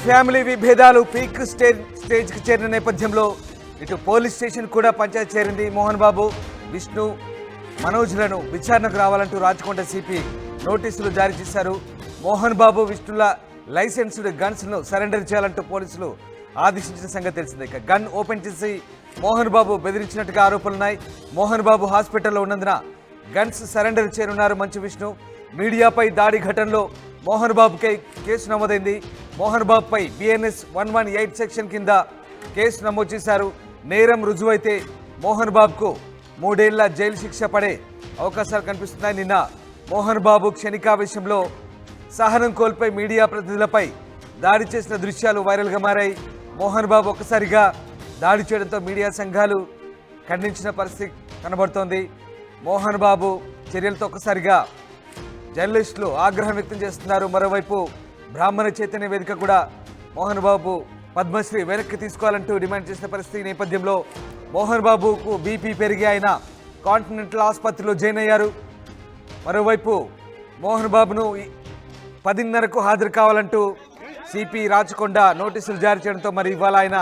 Family విభేదాలు peak స్టేజ్కి చేరిన నేపథ్యంలో ఇటు పోలీస్ స్టేషన్ కూడా పంచాయతీ చేరింది. మోహన్ బాబు, విష్ణు, మనోజ్లను విచారణకు రావాలంటూ రాచకొండ సిపి నోటీసులు జారీ చేశారు. మోహన్ బాబు, విష్ణుల లైసెన్స్డ్ గన్స్ను సరెండర్ చేయాలంటూ పోలీసులు ఆదేశించిన సంగతి తెలిసిందే. ఇక గన్ ఓపెన్ చేసి మోహన్ బాబు బెదిరించినట్టుగా ఆరోపణలున్నాయి. మోహన్ బాబు హాస్పిటల్లో ఉన్నందున గన్స్ సరెండర్ చేయనున్నారు మంచు విష్ణు. మీడియాపై దాడి ఘటనలో మోహన్ బాబుపై కేసు నమోదైంది. మోహన్ బాబుపై BNS 118 సెక్షన్ కింద కేసు నమోదు చేశారు. నేరం రుజువైతే మోహన్ బాబుకు 3 ఏళ్ల జైలు శిక్ష పడే అవకాశాలు కనిపిస్తున్నాయి. నిన్న మోహన్ బాబు క్షణికావేశంలో సహనం కోల్పోయి మీడియా ప్రతినిధులపై దాడి చేసిన దృశ్యాలు వైరల్గా మారాయి. మోహన్ బాబు ఒక్కసారిగా దాడి చేయడంతో మీడియా సంఘాలు ఖండించిన పరిస్థితి కనబడుతోంది. మోహన్ బాబు చర్యలతో ఒక్కసారిగా జర్నలిస్టులు ఆగ్రహం వ్యక్తం చేస్తున్నారు. మరోవైపు బ్రాహ్మణ చైతన్య వేదిక కూడా మోహన్ బాబు పద్మశ్రీ వెనక్కి తీసుకోవాలంటూ డిమాండ్ చేసిన పరిస్థితి నేపథ్యంలో మోహన్ బాబుకు బీపీ పెరిగి ఆయన కాంటినెంటల్ ఆసుపత్రిలో జాయిన్ అయ్యారు. మరోవైపు మోహన్ బాబును 10:30కు హాజరు కావాలంటూ సిపి రాచకొండ నోటీసులు జారీ చేయడంతో మరి ఇవాళ ఆయన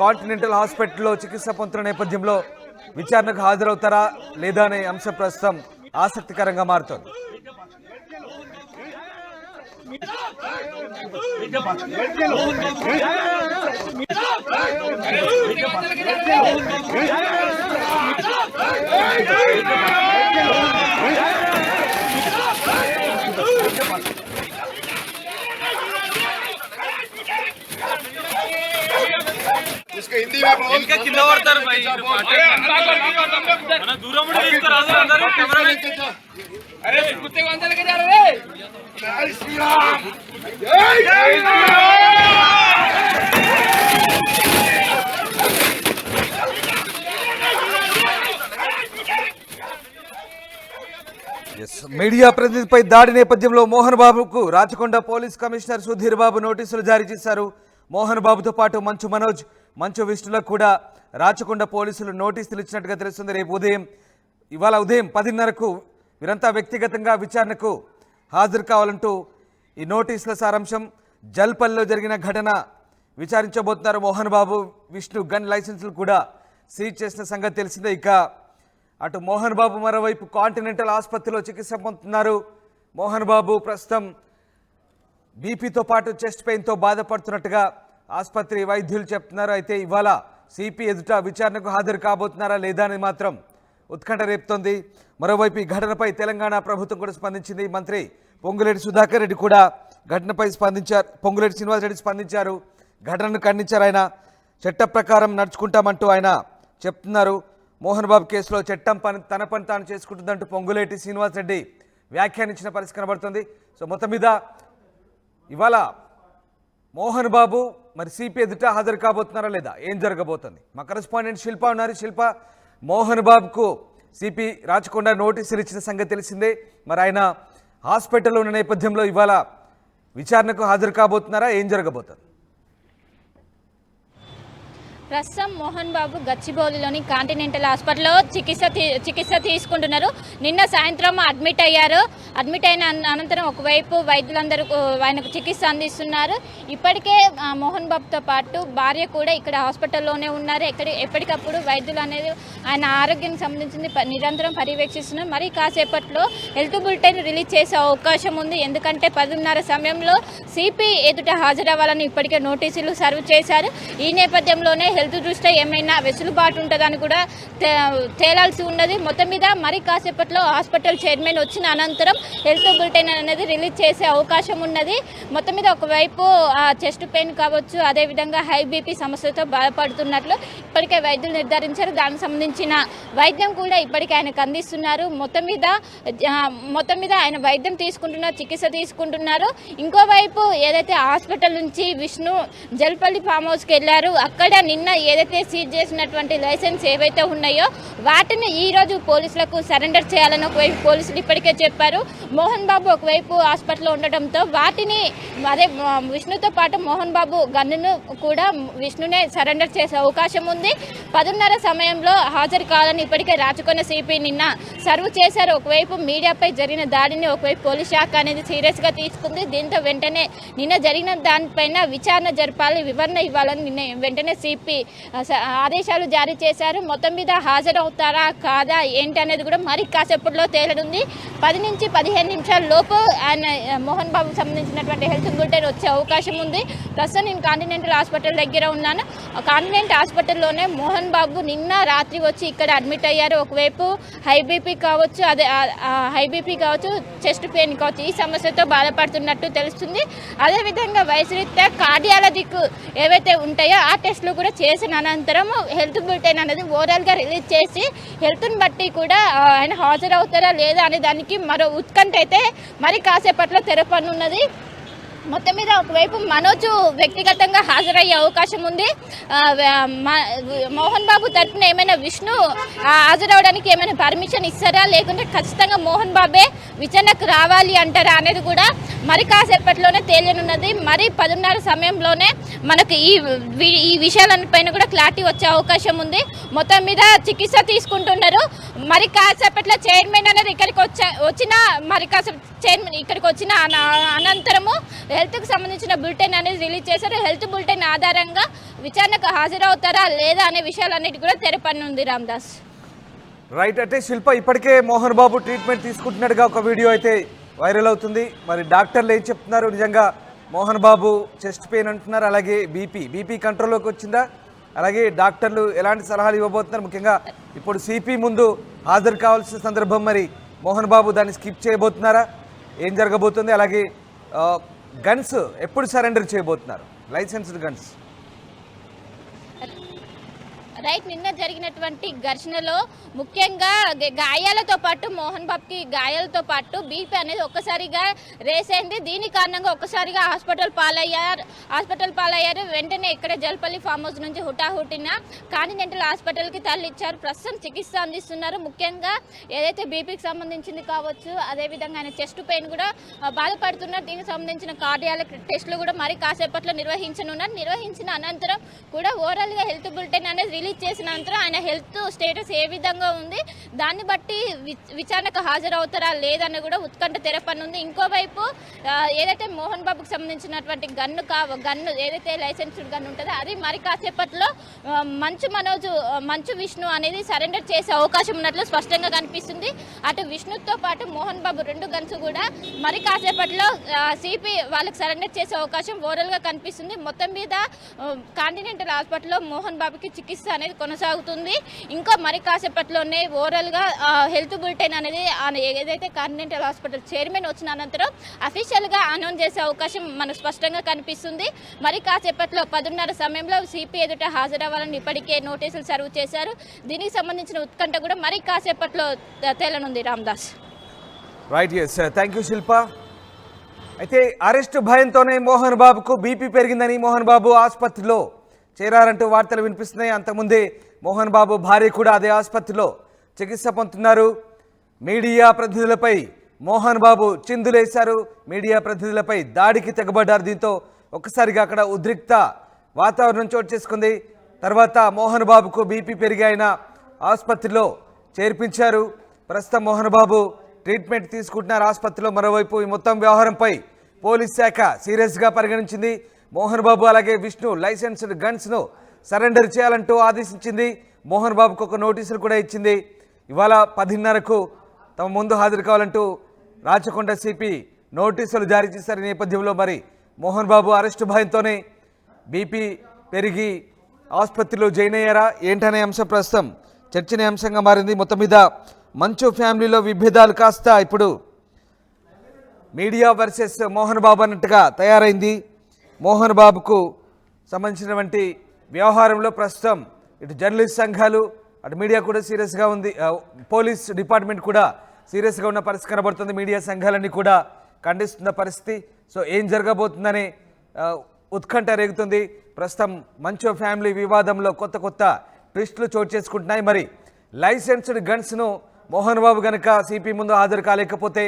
కాంటినెంటల్ హాస్పిటల్లో చికిత్స పొందుతున్న నేపథ్యంలో విచారణకు హాజరవుతారా లేదా అనే అంశం ప్రస్తుతం ఆసక్తికరంగా మారుతోంది. इनका किंदा पड़ताరు भाई మన దూరం ఉండి తీసుకురాదు అందరూ కెమెరా అరే కుత్తే వందలకి जा रे జై శ్రీరామ్ జై మీడియా ప్రతినిధిపై దాడి నేపథ్యంలో మోహన్ బాబుకు రాచకొండ పోలీస్ కమిషనర్ సుధీర్ బాబు నోటీసులు జారీ చేశారు. మోహన్ బాబుతో పాటు మంచు మనోజ్, మంచు విష్ణులకు కూడా రాచకొండ పోలీసులు నోటీసులు ఇచ్చినట్టుగా తెలుస్తుంది. రేపు ఇవాళ ఉదయం 10:30కు వీరంతా వ్యక్తిగతంగా విచారణకు హాజరు కావాలంటూ ఈ నోటీసుల సారాంశం. జల్పల్లిలో జరిగిన ఘటన విచారించబోతున్నారు. మోహన్ బాబు, విష్ణు గన్ లైసెన్సులు కూడా సీజ్ చేసిన సంగతి తెలిసిందే. ఇక అటు మోహన్ బాబు మరోవైపు కాంటినెంటల్ ఆసుపత్రిలో చికిత్స పొందుతున్నారు. మోహన్ బాబు ప్రస్తుతం బీపీతో పాటు చెస్ట్ పెయిన్తో బాధపడుతున్నట్టుగా ఆసుపత్రి వైద్యులు చెప్తున్నారు. అయితే ఇవాళ సిపి ఎదుట విచారణకు హాజరు కాబోతున్నారా లేదా అని మాత్రం ఉత్కంఠ రేపుతోంది. మరోవైపు ఈ ఘటనపై తెలంగాణ ప్రభుత్వం కూడా స్పందించింది. మంత్రి పొంగులేటి సుధాకర్ రెడ్డి కూడా ఘటనపై స్పందించారు. పొంగులేటి శ్రీనివాసరెడ్డి స్పందించారు. ఘటనను ఖండించారు. ఆయన చట్ట ప్రకారం నడుచుకుంటామంటూ ఆయన చెప్తున్నారు. మోహన్ బాబు కేసులో చట్టం తన పని తాను చేసుకుంటుందంటూ పొంగులేటి శ్రీనివాసరెడ్డి వ్యాఖ్యానించిన పరిస్థితి కనబడుతుంది. సో మొత్తం మీద ఇవాళ మోహన్ బాబు మరి సిపి ఎదుట హాజరు కాబోతున్నారా లేదా, ఏం జరగబోతుంది? మా కరెస్పాండెంట్ శిల్ప ఉన్నారు. శిల్ప, మోహన్ బాబుకు సిపి రాచకొండ నోటీసులు ఇచ్చిన సంగతి తెలిసిందే. మరి ఆయన హాస్పిటల్లో ఉన్న నేపథ్యంలో ఇవాళ విచారణకు హాజరు కాబోతున్నారా, ఏం జరగబోతుంది? ప్రస్తుతం మోహన్ బాబు గచ్చిబౌలిలోని కాంటినెంటల్ హాస్పిటల్లో చికిత్స తీసుకుంటున్నారు. నిన్న సాయంత్రం అడ్మిట్ అయ్యారు. అడ్మిట్ అయిన అనంతరం ఒకవైపు వైద్యులందరూ ఆయనకు చికిత్స అందిస్తున్నారు. ఇప్పటికే మోహన్ బాబుతో పాటు భార్య కూడా ఇక్కడ హాస్పిటల్లోనే ఉన్నారు. ఎప్పటికప్పుడు వైద్యులు అనేది ఆయన ఆరోగ్యానికి సంబంధించింది నిరంతరం పర్యవేక్షిస్తున్నారు. మరి కాసేపట్లో హెల్త్ బులెటిన్ రిలీజ్ చేసే అవకాశం ఉంది. ఎందుకంటే 10:30 సమయంలో సిపి ఎదుట హాజరవ్వాలని ఇప్పటికే నోటీసులు సర్వ్ చేశారు. ఈ నేపథ్యంలోనే హెల్త్ దృష్ట్యా ఏమైనా వెసులుబాటు ఉంటుందని కూడా తేలాల్సి ఉన్నది. మొత్తం మీద మరి కాసేపట్లో హాస్పిటల్ చైర్మన్ వచ్చిన అనంతరం హెల్త్ బులెటిన్ అనేది రిలీజ్ చేసే అవకాశం ఉన్నది. మొత్తం మీద ఒకవైపు చెస్ట్ పెయిన్ కావచ్చు, అదేవిధంగా హై బీపీ సమస్యతో బాధపడుతున్నట్లు ఇప్పటికే వైద్యులు నిర్ధారించారు. దానికి సంబంధించిన వైద్యం కూడా ఇప్పటికే ఆయనకు అందిస్తున్నారు. మొత్తం మీద ఆయన వైద్యం తీసుకుంటున్నారు, చికిత్స తీసుకుంటున్నారు. ఇంకోవైపు ఏదైతే హాస్పిటల్ నుంచి విష్ణు జల్పల్లి ఫామ్ హౌస్కి వెళ్ళారు, అక్కడ నిన్న నిన్న ఏదైతే సీజ్ చేసినటువంటి లైసెన్స్ ఏవైతే ఉన్నాయో వాటిని ఈరోజు పోలీసులకు సరెండర్ చేయాలని ఒకవైపు పోలీసులు ఇప్పటికే చెప్పారు. మోహన్ బాబు ఒకవైపు హాస్పిటల్లో ఉండటంతో వాటిని అదే విష్ణుతో పాటు మోహన్ బాబు గన్నును కూడా విష్ణునే సరెండర్ చేసే అవకాశం ఉంది. 10:30 సమయంలో హాజరు కావాలని ఇప్పటికే రాచకొండ సిపి నిన్న సర్వ్ చేశారు. ఒకవైపు మీడియాపై జరిగిన దాడిని ఒకవైపు పోలీస్ శాఖ అనేది సీరియస్గా తీసుకుంది. దీంతో వెంటనే నిన్న జరిగిన దానిపైన విచారణ జరపాలి, వివరణ ఇవ్వాలని నిన్న వెంటనే సిపి ఆదేశాలు జారీ చేశారు. మొత్తం మీద హాజరవుతారా కాదా ఏంటి అనేది కూడా మరి కాసేపట్లో తేలనుంది. 10 నుంచి 15 నిమిషాల లోపు ఆయన మోహన్ బాబుకు సంబంధించినటువంటి హెల్త్ బులెటిన్ వచ్చే అవకాశం ఉంది. ప్రస్తుతం నేను కాంటినెంటల్ హాస్పిటల్ దగ్గర ఉన్నాను. కాంటినెంట్ హాస్పిటల్లోనే మోహన్ బాబు నిన్న రాత్రి వచ్చి ఇక్కడ అడ్మిట్ అయ్యారు. ఒకవైపు హై బీపీ కావచ్చు, చెస్ట్ పెయిన్ కావచ్చు, ఈ సమస్యతో బాధపడుతున్నట్టు తెలుస్తుంది. అదేవిధంగా వయసు రీత్యా కార్డియాలజిక్ ఏవైతే ఉంటాయో ఆ టెస్టులు కూడా చేసిన అనంతరం హెల్త్ బులెటిన్ అనేది ఓవరాల్గా రిలీజ్ చేసి హెల్త్ని బట్టి కూడా ఆయన హాజరవుతారా లేదా అనే దానికి మరో ఉత్కంఠ అయితే మరి కాసేపట్లో తెరపనున్నది. మొత్తం మీద ఒకవైపు మనోజ్ వ్యక్తిగతంగా హాజరయ్యే అవకాశం ఉంది. మోహన్ బాబు తరఫున ఏమైనా విష్ణు హాజరవడానికి ఏమైనా పర్మిషన్ ఇస్తారా, లేకుంటే ఖచ్చితంగా మోహన్ బాబే విచారణకు రావాలి అంటారా అనేది కూడా మరి కాసేపట్లోనే తేలియనున్నది. మరి 10:30 సమయంలోనే మనకు ఈ విషయాలపైన కూడా క్లారిటీ వచ్చే అవకాశం ఉంది. మొత్తం మీద చికిత్స తీసుకుంటున్నారు. మరి కాసేపట్లో చైర్మన్ అనేది ఇక్కడికి వచ్చిన మరి కాసేపు చైర్మన్ ఇక్కడికి వచ్చిన అనంతరము హెల్త్కి సంబంధించిన బులెటిన్ అనేది రిలీజ్ చేశారు. హెల్త్ బులెటిన్ ఆధారంగా విచారణకు హాజరవుతారా లేదా అనే విషయాలన్నిటి కూడా తెరపనుంది. రామ్దాస్ రైట్. అంటే శిల్ప ఇప్పటికే మోహన్ బాబు ట్రీట్మెంట్ తీసుకుంటున్నట్టుగా ఒక వీడియో అయితే వైరల్ అవుతుంది. మరి డాక్టర్లు ఏం చెప్తున్నారు? నిజంగా మోహన్ బాబు చెస్ట్ పెయిన్ అంటున్నారు, అలాగే బీపీ కంట్రోల్లోకి వచ్చిందా? అలాగే డాక్టర్లు ఎలాంటి సలహాలు ఇవ్వబోతున్నారు? ముఖ్యంగా ఇప్పుడు సిపి ముందు హాజరు కావాల్సిన సందర్భం, మరి మోహన్ బాబు దాన్ని స్కిప్ చేయబోతున్నారా? ఏం జరగబోతుంది? అలాగే గన్స్ ఎప్పుడు సరెండర్ చేయబోతున్నారు, లైసెన్స్డ్ గన్స్? రైట్. నిన్న జరిగినటువంటి ఘర్షణలో ముఖ్యంగా గాయాలతో పాటు మోహన్ బాబుకి గాయాలతో పాటు బీపీ అనేది ఒక్కసారిగా రేస్ అయింది. దీని కారణంగా ఒక్కసారిగా హాస్పిటల్ పాలయ్యారు. వెంటనే ఇక్కడ జల్పల్లి ఫామ్ హౌస్ నుంచి హుటాహుటిన కాంటినెంటల్ హాస్పిటల్కి తరలిచ్చారు. ప్రస్తుతం చికిత్స అందిస్తున్నారు. ముఖ్యంగా ఏదైతే బీపీకి సంబంధించింది కావచ్చు, అదేవిధంగా ఆయన చెస్ట్ పెయిన్ కూడా బాధపడుతున్నారు. దీనికి సంబంధించిన కార్డియాలజిక్ టెస్టులు కూడా మరి కాసేపట్లో నిర్వహించిన అనంతరం కూడా ఓవరాల్గా హెల్త్ బులెటిన్ అనేది రిలీజ్ చేసిన అనంతరం ఆయన హెల్త్ స్టేటస్ ఏ విధంగా ఉంది, దాన్ని బట్టి విచారణకు హాజరవుతారా లేదని కూడా ఉత్కంఠ తెరపనుంది. ఇంకోవైపు ఏదైతే మోహన్ బాబుకు సంబంధించినటువంటి గన్ను ఏదైతే లైసెన్స్డ్ గన్ ఉంటుందో అది మరి కాసేపట్లో మంచు విష్ణు అనేది సరెండర్ చేసే అవకాశం ఉన్నట్లు స్పష్టంగా కనిపిస్తుంది. అటు విష్ణుతో పాటు మోహన్ బాబు 2 గన్స్ కూడా మరి కాసేపట్లో సిపి వాళ్ళకి సరెండర్ చేసే అవకాశం ఓవరాల్గా కనిపిస్తుంది. మొత్తం మీద కాంటినెంటల్ హాస్పిటల్లో మోహన్ బాబుకి చికిత్స అనేది కొనసాగుతుంది. ఇంకా మరి కాసేపట్లోనే ఓవరాల్గా హెల్త్ బులెటిన్ అనేది ఏదైతే కాంటినెంటల్ హాస్పిటల్ చైర్మన్ వచ్చిన అనంతరం అఫీషియల్గా అనౌన్స్ చేసే అవకాశం మనకు స్పష్టంగా కనిపిస్తుంది. మరి కాసేపట్లో 10:30 సమయంలో సిపి ఎదుట హాజరవ్వాలని ఇప్పటికే నోటీసులు సర్వ్ చేశారు. దీనికి సంబంధించిన ఉత్కంఠ కూడా మరి కాసేపట్లో తేలనుంది. Ramdas right. Yes, thank you Shilpa. అయితే అరెస్టు భయంతోనే మోహన్ బాబుకు బీపీ పెరిగిందని మోహన్ బాబు ఆసుపత్రిలో చేరారంటూ వార్తలు వినిపిస్తున్నాయి. అంతకుముందే మోహన్ బాబు భార్య కూడా అదే ఆసుపత్రిలో చికిత్స పొందుతున్నారు. మీడియా ప్రతినిధులపై మోహన్ బాబు చిందులేశారు. మీడియా ప్రతినిధులపై దాడికి తెగబడ్డారు. దీంతో ఒక్కసారిగా అక్కడ ఉద్రిక్త వాతావరణం చోటు చేసుకుంది. తర్వాత మోహన్ బాబుకు బీపీ పెరిగి ఆయన ఆసుపత్రిలో చేర్పించారు. ప్రస్తుతం మోహన్ బాబు ట్రీట్మెంట్ తీసుకుంటున్నారు ఆసుపత్రిలో. మరోవైపు ఈ మొత్తం వ్యవహారంపై పోలీస్ శాఖ సీరియస్గా పరిగణించింది. మోహన్ బాబు అలాగే విష్ణు లైసెన్స్డ్ గన్స్ను సరెండర్ చేయాలంటూ ఆదేశించింది. మోహన్ బాబుకు ఒక నోటీసులు కూడా ఇచ్చింది. ఇవాళ 10:30కు తమ ముందు హాజరు కావాలంటూ రాచకొండ సిపి నోటీసులు జారీ చేశారు. ఈ నేపథ్యంలో మరి మోహన్ బాబు అరెస్టు భయంతోనే బీపీ పెరిగి ఆసుపత్రిలో జాయిన్ అయ్యారా ఏంటనే అంశం ప్రస్తుతం చర్చనీయాంశంగా మారింది. మొత్తం మీద మంచు ఫ్యామిలీలో విభేదాలు కాస్త ఇప్పుడు మీడియా వర్సెస్ మోహన్ బాబు అన్నట్టుగా తయారైంది. మోహన్ బాబుకు సంబంధించినటువంటి వ్యవహారంలో ప్రస్తుతం ఇటు జర్నలిస్ట్ సంఘాలు, అటు మీడియా కూడా సీరియస్గా ఉంది. పోలీస్ డిపార్ట్మెంట్ కూడా సీరియస్గా ఉన్న పరిస్థితి కనబడుతుంది. మీడియా సంఘాలన్నీ కూడా ఖండిస్తున్న పరిస్థితి. సో ఏం జరగబోతుందనే ఉత్కంఠ రేగుతుంది. ప్రస్తుతం మంచో ఫ్యామిలీ వివాదంలో కొత్త ట్విస్టులు చోటు చేసుకుంటున్నాయి. మరి లైసెన్స్డ్ గన్స్ను మోహన్ బాబు గనక సిపి ముందు హాజరు కాలేకపోతే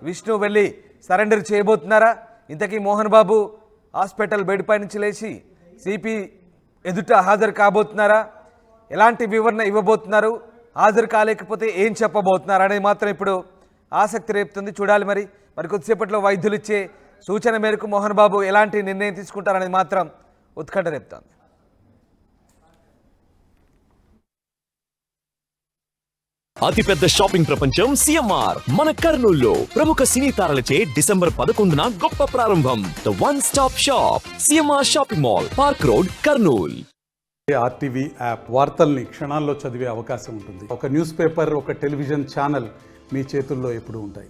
విష్ణు వెళ్ళి సరెండర్ చేయబోతున్నారా? ఇంతకీ మోహన్ బాబు హాస్పిటల్ బెడ్ పై నుంచి లేచి సిపి ఎదుట హాజరు కాబోతున్నారా? ఎలాంటి వివరణ ఇవ్వబోతున్నారు? హాజరు కాలేకపోతే ఏం చెప్పబోతున్నారు అనేది మాత్రం ఇప్పుడు ఆసక్తి రేపుతుంది. చూడాలి. మరి కొద్దిసేపట్లో వైద్యులు ఇచ్చే సూచన మేరకు మోహన్ బాబు ఎలాంటి నిర్ణయం తీసుకుంటారనేది మాత్రం ఉత్కంఠ రేపుతోంది. అతిపెద్ద షాపింగ్ ప్రపంచం సిఎంఆర్ మన కర్నూలులో ప్రముఖ సినీ తారలచే డిసెంబర్ 11న గొప్ప ప్రారంభం. The one stop shop CMR shopping mall, park road, Kurnool. RTV app వార్తల్ని క్షణాల్లో చదివే అవకాశం ఉంటుంది. ఒక న్యూస్ పేపర్, ఒక టెలివిజన్ ఛానల్ మీ చేతుల్లో ఎప్పుడూ ఉంటాయి.